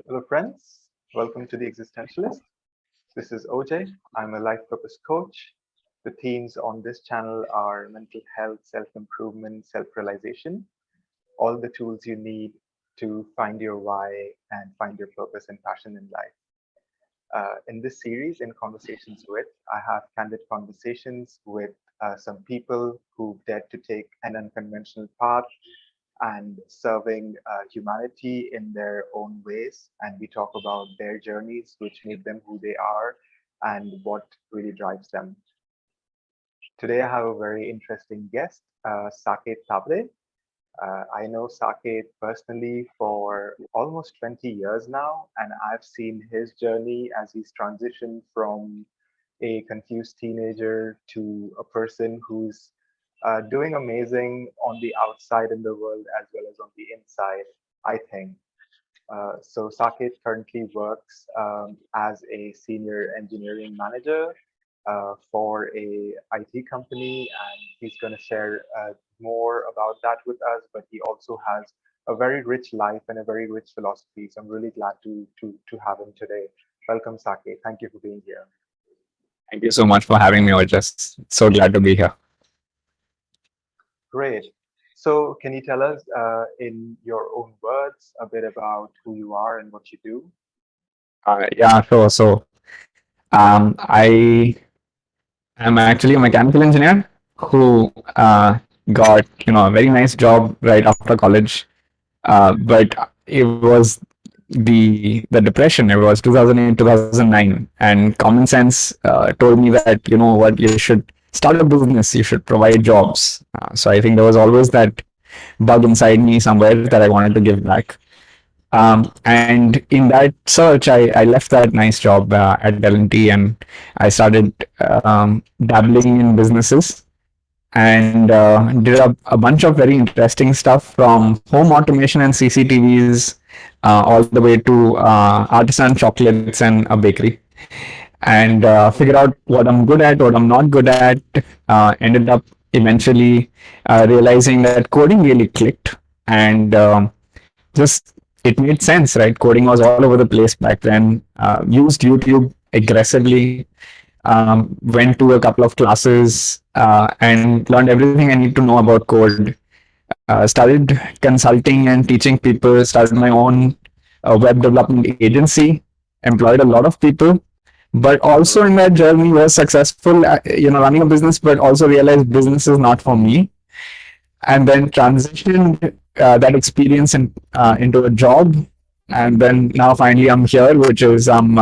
Hello, friends. Welcome to the Existentialist. This is OJ. I'm a life purpose coach. The themes on this channel are mental health, self improvement, self realization, all the tools you need to find your why and find your purpose and passion in life. In this series, in Conversations with, I have candid conversations with some people who dared to take an unconventional path and serving humanity in their own ways. And we talk about their journeys, which made them who they are, and what really drives them. Today, I have a very interesting guest, Saket Tawde. I know Saket personally for almost 20 years now, and I've seen his journey as he's transitioned from a confused teenager to a person who's doing amazing on the outside in the world as well as on the inside, I think. So Saket currently works as a senior engineering manager for a IT company, and he's going to share more about that with us. But he also has a very rich life and a very rich philosophy. So I'm really glad to have him today. Welcome, Saket. Thank you for being here. Thank you so much for having me, Ojas. So glad to be here. Great. So can you tell us in your own words a bit about who you are and what you do? Yeah, sure. I am actually a mechanical engineer who got a very nice job right after college. But it was the depression. It was 2008, 2009, and common sense told me that what, you should start a business. You should provide jobs. So I think there was always that bug inside me somewhere that I wanted to give back. And in that search, I left that nice job at L&T, and I started dabbling in businesses and did a bunch of very interesting stuff from home automation and CCTVs all the way to artisan chocolates and a bakery. And figured out what I'm good at, what I'm not good at. Ended up eventually realizing that coding really clicked, and just it made sense, right? Coding was all over the place back then. Used YouTube aggressively. Went to a couple of classes and learned everything I need to know about code. Started consulting and teaching people. Started my own web development agency. Employed a lot of people, but All also in right. that journey was successful. Running a business, but also realized business is not for me, and then transitioned that experience into a job. And then now finally I'm here, which is I'm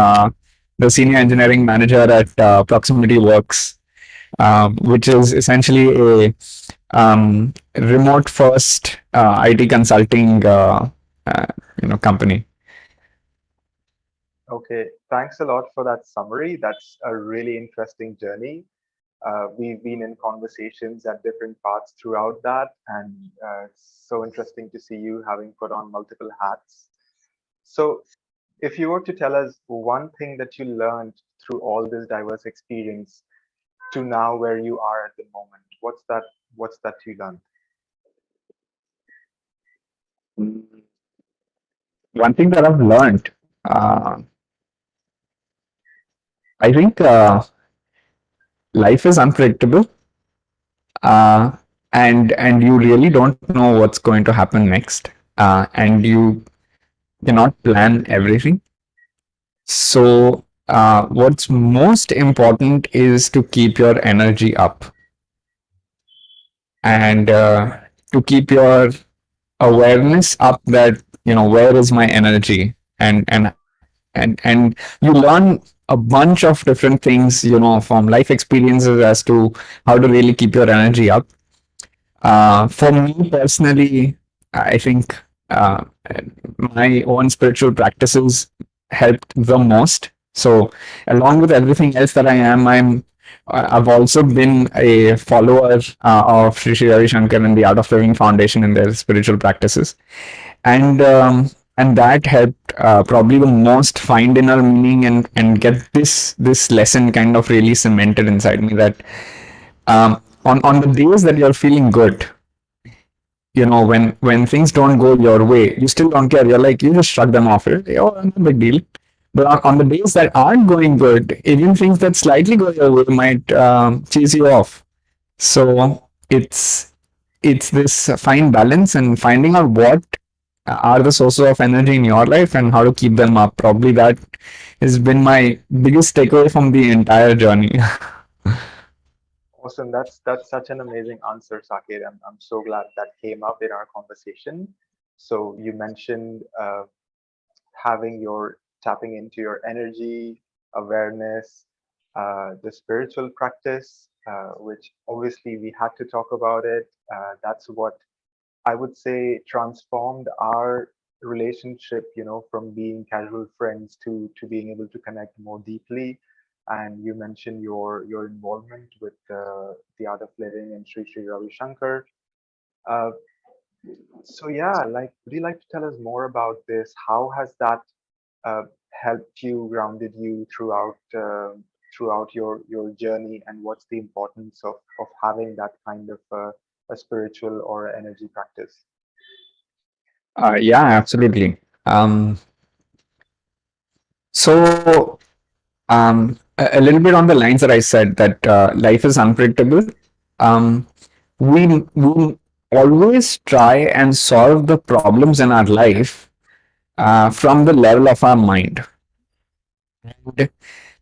the senior engineering manager at Proximity Works, which is essentially a remote first IT consulting uh, company. Okay, thanks a lot for that summary. That's a really interesting journey. We've been in conversations at different parts throughout that, and it's so interesting to see you having put on multiple hats. So, if you were to tell us one thing that you learned through all this diverse experience to now where you are at the moment, what's that? What's that you learned? Mm, One thing that I've learned, uh, I think life is unpredictable, uh, and you really don't know what's going to happen next, and you cannot plan everything. So, what's most important is to keep your energy up and to keep your awareness up, that where is my energy, and you learn a bunch of different things from life experiences as to how to really keep your energy up. For me personally, I think my own spiritual practices helped the most. So, along with everything else that I've also been a follower of Sri Ravi Shankar and the Art of Living Foundation in their spiritual practices, and that helped probably the most find inner meaning, and get this lesson kind of really cemented inside me, that on the days that you're feeling good, when things don't go your way, you still don't care. You're like, you just shrug them off. You're like, oh, no big deal. But on the days that aren't going good, even things that slightly go your way might chase you off. So it's this fine balance and finding out what are the sources of energy in your life and how to keep them up. Probably that has been my biggest takeaway from the entire journey. Awesome. That's such an amazing answer, Saket. I'm so glad that came up in our conversation. So you mentioned having your tapping into your energy, awareness, the spiritual practice, which obviously we had to talk about it. That's what I would say transformed our relationship, from being casual friends to being able to connect more deeply. And you mentioned your involvement with the art of living and Sri Ravi Shankar. Uh, so yeah, like, would you like to tell us more about this? How has that uh, helped you, grounded you throughout your journey, and what's the importance of having that kind of a spiritual or energy practice? Yeah, absolutely. So a little bit on the lines that I said that life is unpredictable. Um, we always try and solve the problems in our life from the level of our mind. And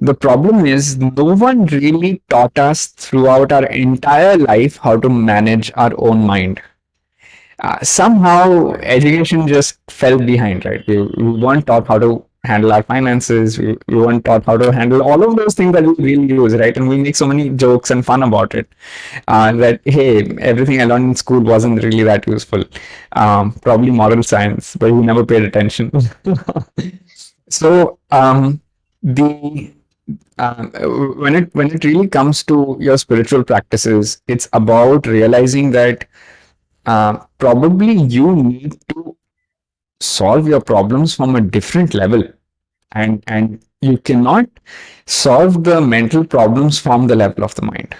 the problem is, no one really taught us throughout our entire life how to manage our own mind. Somehow education just fell behind, right? We weren't taught how to handle our finances. We weren't taught how to handle all of those things that we really use, right? And we make so many jokes and fun about it. That, hey, everything I learned in school wasn't really that useful. Probably moral science, but we never paid attention. So the when it really comes to your spiritual practices, it's about realizing that probably you need to solve your problems from a different level, and you cannot solve the mental problems from the level of the mind.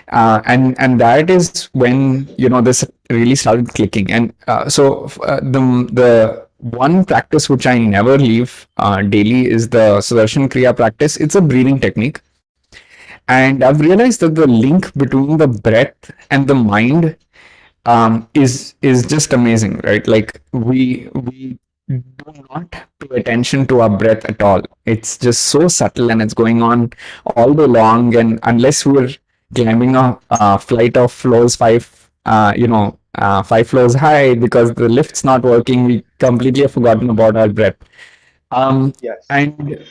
And that is when this really started clicking. And the one practice which I never leave daily is the Sudarshan Kriya practice. It's a breathing technique, and I've realized that the link between the breath and the mind is just amazing, right? Like we do not pay attention to our breath at all. It's just so subtle and it's going on all day long. And unless we're climbing a flight of floors five floors high because the lift's not working, we completely have forgotten about our breath. Um, Yes. and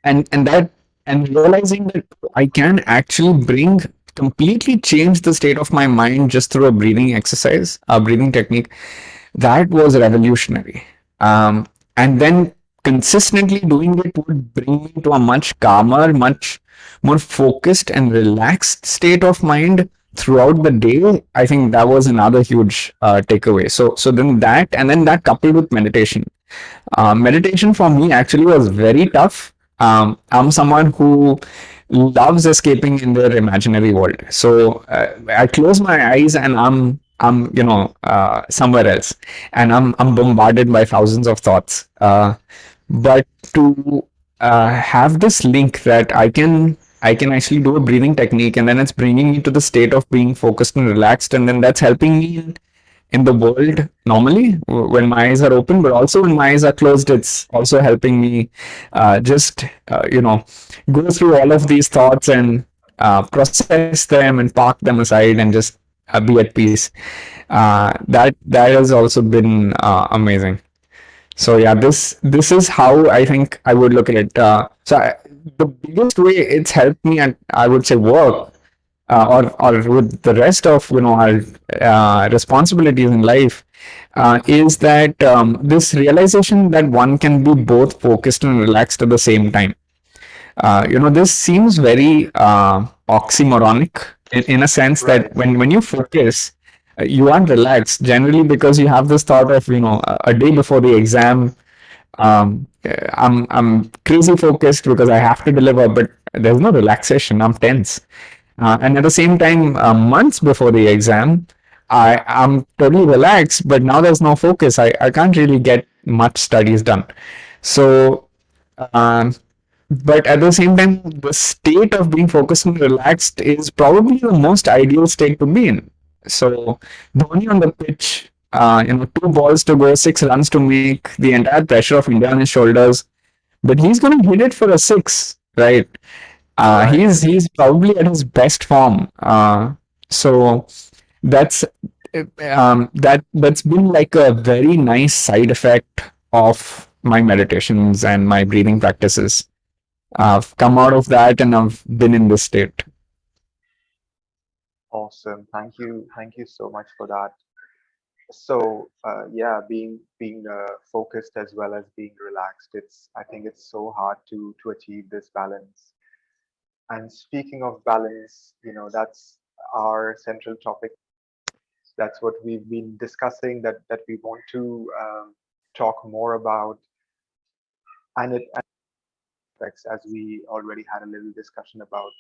and that and realizing that I can actually completely change the state of my mind just through a breathing exercise, a breathing technique, that was revolutionary. And then consistently doing it would bring me to a much calmer, much more focused and relaxed state of mind throughout the day. I think that was another huge takeaway. So then that, and then that coupled with meditation. Meditation for me actually was very tough. I'm someone who loves escaping in their imaginary world. So I close my eyes and I'm somewhere else, and I'm bombarded by thousands of thoughts. But to have this link that I can actually do a breathing technique, and then it's bringing me to the state of being focused and relaxed, and then that's helping me in the world normally when my eyes are open, but also when my eyes are closed, it's also helping me just go through all of these thoughts and process them and park them aside and just be at peace. That has also been amazing. So yeah, this is how I think I would look at it. The biggest way it's helped me, and I would say work, or with the rest of our responsibilities in life, is that this realization that one can be both focused and relaxed at the same time. This seems very oxymoronic in a sense that Right. when you focus, you aren't relaxed generally because you have this thought of a day before the exam. I'm crazy focused because I have to deliver, but there's no relaxation. I'm tense. And at the same time, months before the exam, I'm totally relaxed, but now there's no focus. I can't really get much studies done. So, um, but at the same time, the state of being focused and relaxed is probably the most ideal state to be in. So, Dhoni on the pitch, two balls to go, 6 runs to make, the entire pressure of India on his shoulders, but he's going to hit it for a six, right? Right. He's probably at his best form. So that's that's been like a very nice side effect of my meditations and my breathing practices. I've come out of that and I've been in this state. Awesome. Thank you so much for that. So yeah, being focused as well as being relaxed, it's I think it's so hard to achieve this balance. And speaking of balance, that's our central topic. That's what we've been discussing. That we want to talk more about, and it aspects, as we already had a little discussion about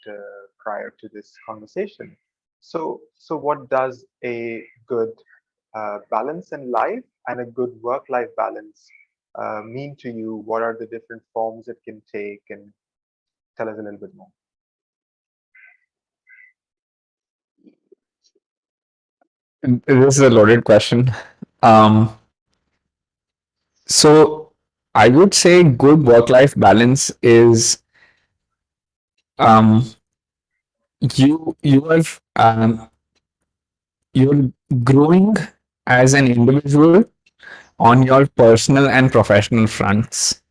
prior to this conversation. So what does a good balance in life and a good work-life balance mean to you? What are the different forms it can take? And tell us a little bit more. This is a loaded question. Um, so I would say good work-life balance is um, you are you're growing as an individual on your personal and professional fronts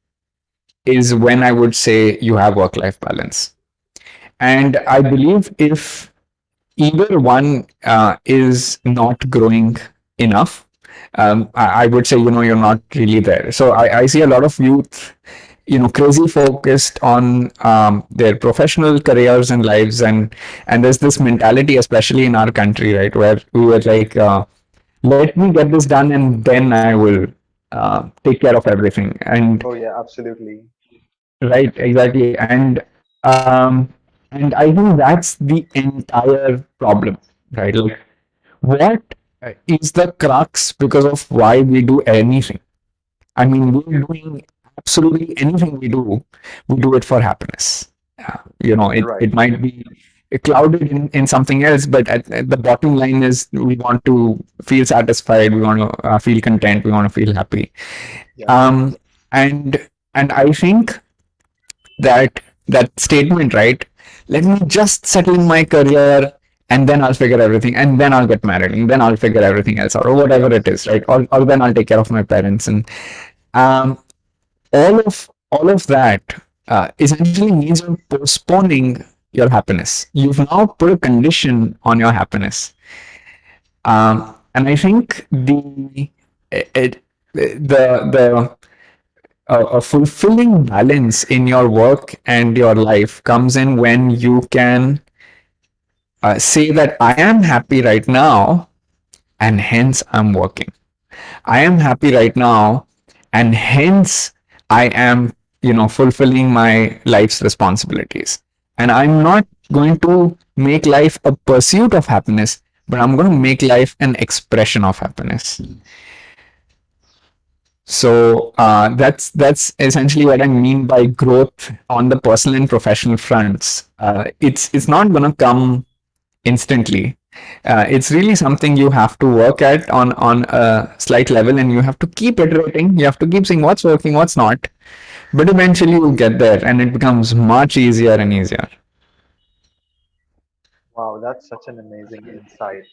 is when I would say you have work-life balance. And I believe if either one is not growing enough, I would say, you're not really there. So I see a lot of youth, crazy focused on their professional careers and lives. And there's this mentality, especially in our country, right, where we were like, let me get this done and then I will take care of everything. And Oh yeah, absolutely. right, exactly. And I think that's the entire problem, right? Like, what is the crux because of why we do anything? I mean, we're doing absolutely anything we do it for happiness. It Right. might be clouded in something else, but at the bottom line is we want to feel satisfied, we want to feel content, we want to feel happy. Yeah. Um, and I think that statement, right? Let me just settle in my career and then I'll figure everything and then I'll get married and then I'll figure everything else out or whatever it Yes. is, right? Or then I'll take care of my parents. And um, all of that essentially means you're postponing your happiness. You've now put a condition on your happiness. And I think the a fulfilling balance in your work and your life comes in when you can say that I am happy right now and hence I'm working. I am happy right now and hence I am, fulfilling my life's responsibilities. And I'm not going to make life a pursuit of happiness, but I'm going to make life an expression of happiness. So that's essentially what I mean by growth on the personal and professional fronts. It's not going to come instantly. It's really something you have to work at on a slight level, and you have to keep iterating. You have to keep seeing what's working, what's not. But eventually, you'll get there, and it becomes much easier and easier. Wow, that's such an amazing insight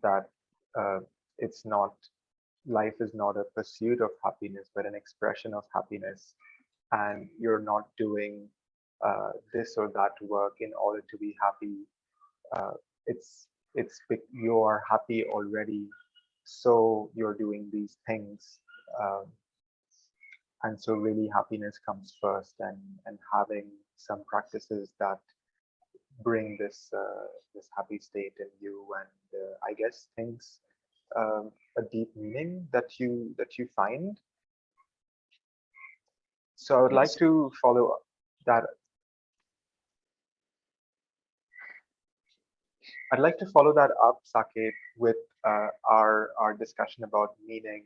that uh, it's not life is not a pursuit of happiness, but an expression of happiness. And you're not doing this or that work in order to be happy. Uh, you are happy already, so you're doing these things, um, and so really happiness comes first, and having some practices that bring this happy state in you, and I guess things a deep meaning that you find. So I would like to follow that. I'd like to follow that up, Saket, with our discussion about meaning,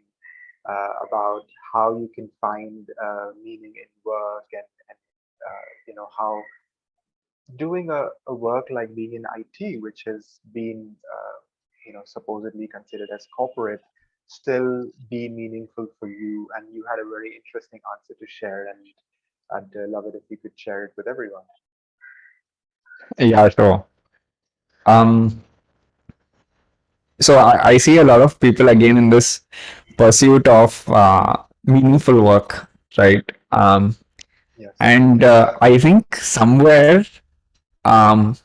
about how you can find meaning in work, and how doing a work like being in IT, which has been supposedly considered as corporate, still be meaningful for you. And you had a very interesting answer to share, and I'd love it if you could share it with everyone. Yeah, sure. Um, so I see a lot of people again in this pursuit of meaningful work, right? Yes. And I think somewhere um,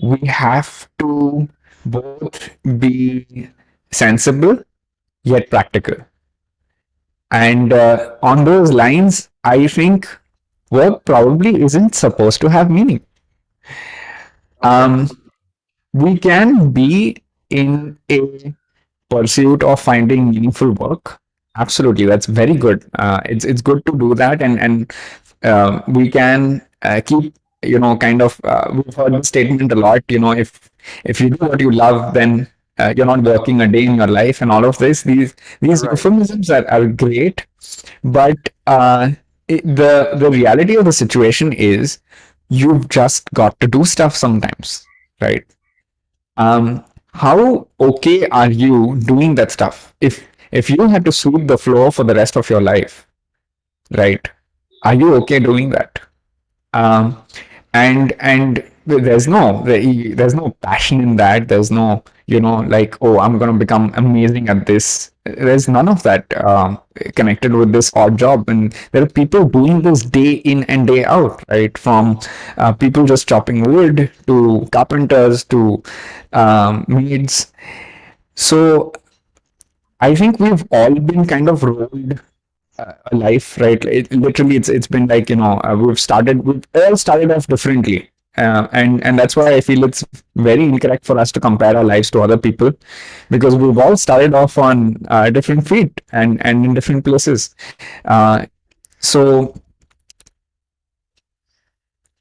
we have to both be sensible yet practical. And on those lines, I think work probably isn't supposed to have meaning. Okay. Um, we can be in a pursuit of finding meaningful work. Absolutely, that's very good. It's good to do that, and we can keep kind of we've heard the statement a lot. If you do what you love, then you're not working a day in your life, and all of this. These Right. euphemisms are great, but the reality of the situation is you've just got to do stuff sometimes, right? How okay are you doing that stuff? If you had to sweep the floor for the rest of your life, right? Are you okay doing that? Um, and there's no passion in that. There's no like, oh, I'm gonna become amazing at this. There's none of that connected with this odd job. And there are people doing this day in and day out, right? From people just chopping wood to carpenters to maids. So I think we've all been kind of rolled a life, right? Literally, it's been like we've all started off differently, and that's why I feel it's very incorrect for us to compare our lives to other people, because we've all started off on different feet and in different places. So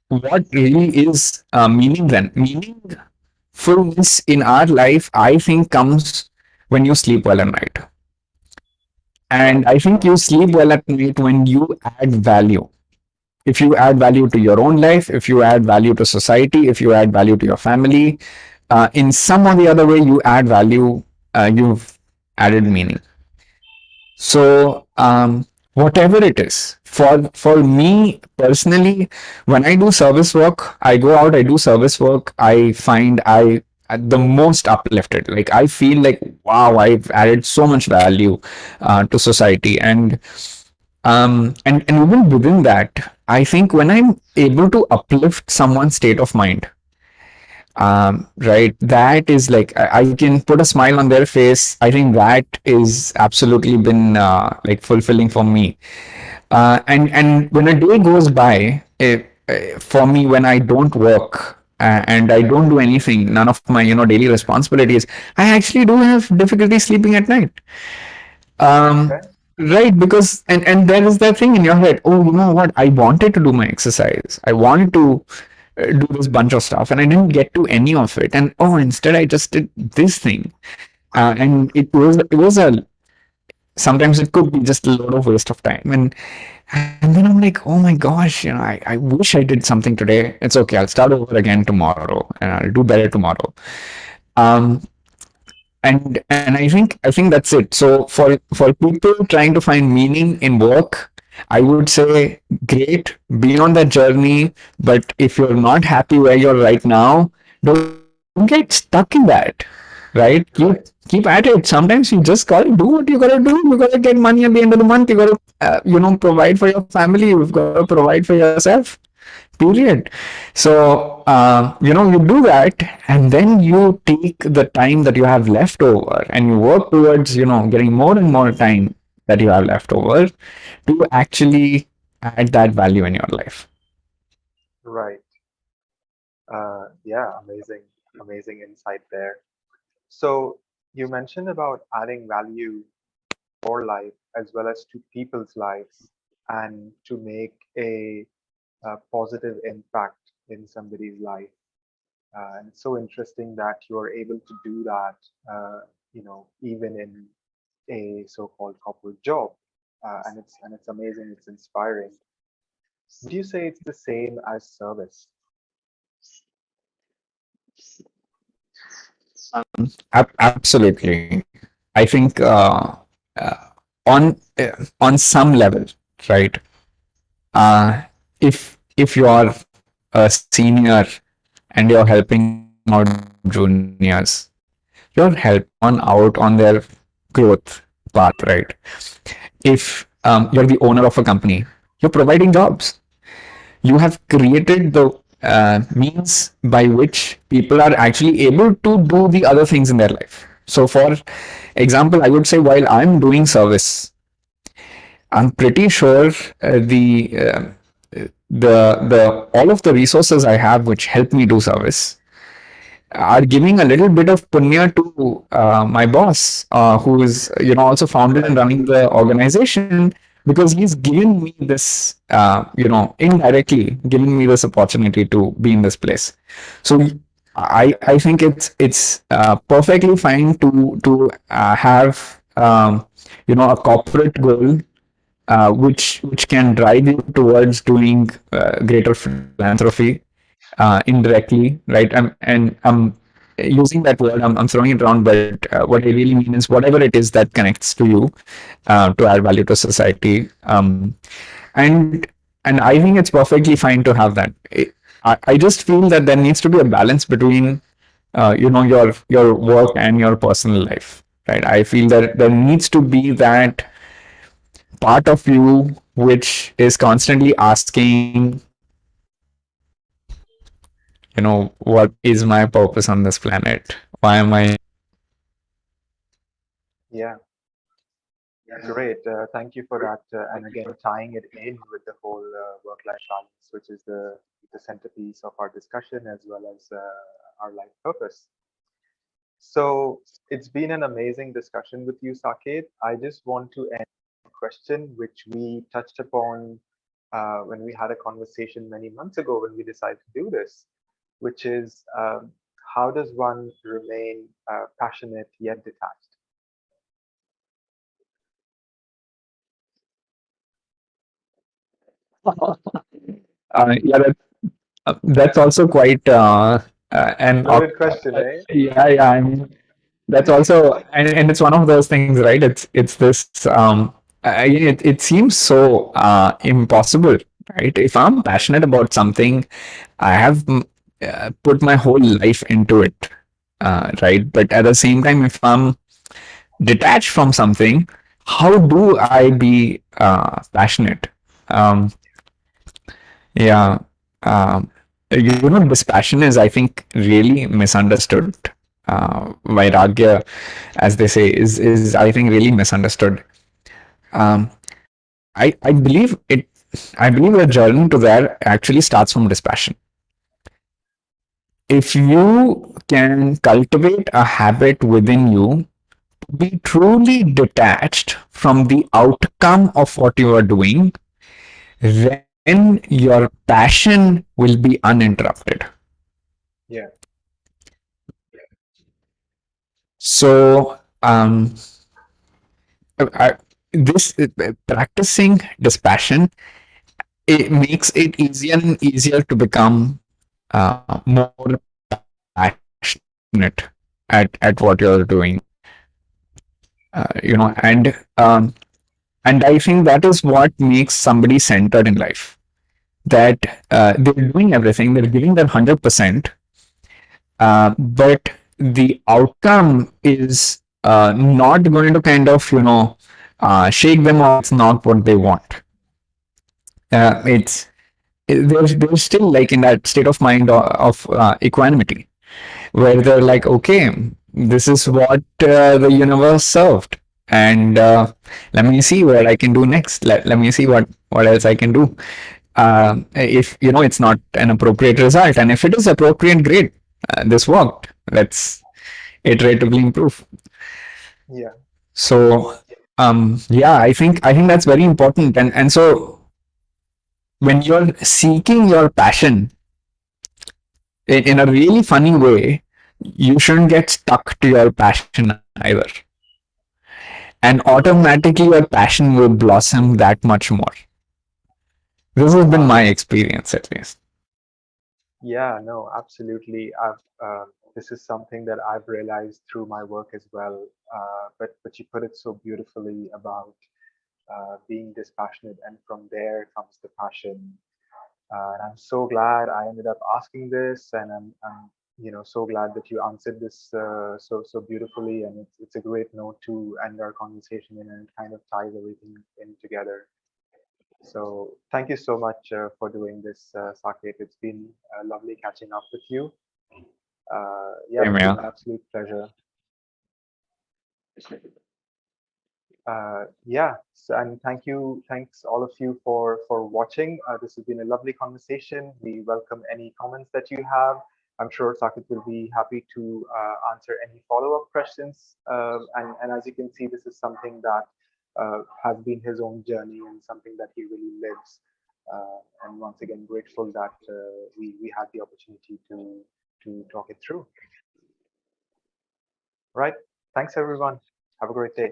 what really is meaning then? Meaningfulness in our life, I think, comes when you sleep well at night. And Right. I think you sleep well at night when you add value. If you add value to your own life, if you add value to society, if you add value to your family, in some or the other way, you add value, you've added meaning. So, whatever it is, for me personally, when I do service work, I go out, I do service work, I find I the most uplifted. Like I feel like wow, I've added so much value to society, and even within that, I think when I'm able to uplift someone's state of mind, right, that is like I can put a smile on their face. I think that is absolutely been like fulfilling for me. And when a day goes by, for me, when I don't work and I don't do anything, none of my daily responsibilities, I actually do have difficulty sleeping at night. Okay. um, right, because and there is that thing in your head. Oh, you know what? I wanted to do my exercise. I wanted to do this bunch of stuff, and I didn't get to any of it. And oh, instead I just did this thing, and it was a sometimes it could be just a load of waste of time. And then I'm like, oh my gosh, I wish I did something today. It's okay. I'll start over again tomorrow, and I'll do better tomorrow. Um, and I think that's it. So for people trying to find meaning in work, I would say great, be on that journey. But if you're not happy where you're right now, don't get stuck in that, right? Keep Right. at it. Sometimes you just gotta do what you gotta do. You gotta get money at the end of the month. You gotta provide for your family. You've got to provide for yourself, period. So you do that, and then you take the time that you have left over and you work towards getting more and more time that you have left over to actually add that value in your life. Right. Yeah, amazing, amazing insight there. So you mentioned about adding value for life as well as to people's lives, and to make a positive impact in somebody's life. And it's so interesting that you're able to do that, even in a so-called corporate job. And it's amazing. It's inspiring. Would you say it's the same as service? Absolutely. I think uh, on on some level, right? If you are a senior and you're helping out juniors, you're helping someone out on their growth path, right? If you're the owner of a company, you're providing jobs. You have created the means by which people are actually able to do the other things in their life. So, for example, I would say while I'm doing service, I'm pretty sure the all of the resources I have which help me do service are giving a little bit of punya to my boss, who is also founded and running the organization, because he's given me this, indirectly giving me this opportunity to be in this place. So I think it's perfectly fine to have a corporate goal, which can drive you towards doing greater philanthropy indirectly, right? I'm using that word. I'm throwing it around, but what I really mean is whatever it is that connects to you to add value to society. And and I think it's perfectly fine to have that. I just feel that there needs to be a balance between your work and your personal life, right? I feel that there needs to be that part of you which is constantly asking, what is my purpose on this planet? Why am I? Yeah, great. Thank you for that. And again, tying it in with the whole work-life balance, which is the centerpiece of our discussion as well as our life purpose. So it's been an amazing discussion with you, Saket. I just want to end with a question which we touched upon when we had a conversation many months ago when we decided to do this, which is how does one remain passionate yet detached? Yeah, that's also quite an Loaded question, eh? yeah, yeah. I mean, that's also, and it's one of those things, right? It's this. It seems so impossible, right? If I'm passionate about something, I have put my whole life into it, right? But at the same time, if I'm detached from something, how do I be passionate? Um, yeah. Um, this passion is, I think, really misunderstood. Vairagya, as they say, is I think really misunderstood. Um, I believe it. I believe the journey to there actually starts from dispassion. If you can cultivate a habit within you, be truly detached from the outcome of what you are doing, then your passion will be uninterrupted. Yeah, So, I, this practicing dispassion, it makes it easier and easier to become more passionate at what you're doing. And I think that is what makes somebody centered in life. That they're doing everything, they're giving their 100%, but the outcome is not going to kind of shake them, or it's not what they want. It's they're still like in that state of mind of equanimity, where they're like, okay, this is what the universe served, and let me see what I can do next. Let me see what else I can do. If it's not an appropriate result, and if it is appropriate, great. This worked. Let's iteratively improve. yeah, So yeah, I think that's very important. And so when you're seeking your passion, In a really funny way, you shouldn't get stuck to your passion either. And automatically your passion will blossom that much more. This has been my Wow. experience at least. Yeah, no, absolutely. This is something that I've realized through my work as well. But you put it so beautifully about being dispassionate, and from there comes the passion. And I'm so glad I ended up asking this, and I'm so glad that you answered this so beautifully. And it's a great note to end our conversation in, and it kind of ties everything in together. So thank you so much for doing this, Saket. It's been lovely catching up with you. Yeah, Same it's been here. an absolute pleasure. Yeah, so, and thanks all of you for watching. This has been a lovely conversation. We welcome any comments that you have. I'm sure Saket will be happy to answer any follow-up questions. And as you can see, this is something that has been his own journey and something that he really lives. And once again, grateful that we had the opportunity to talk it through. Right. Thanks, everyone. Have a great day.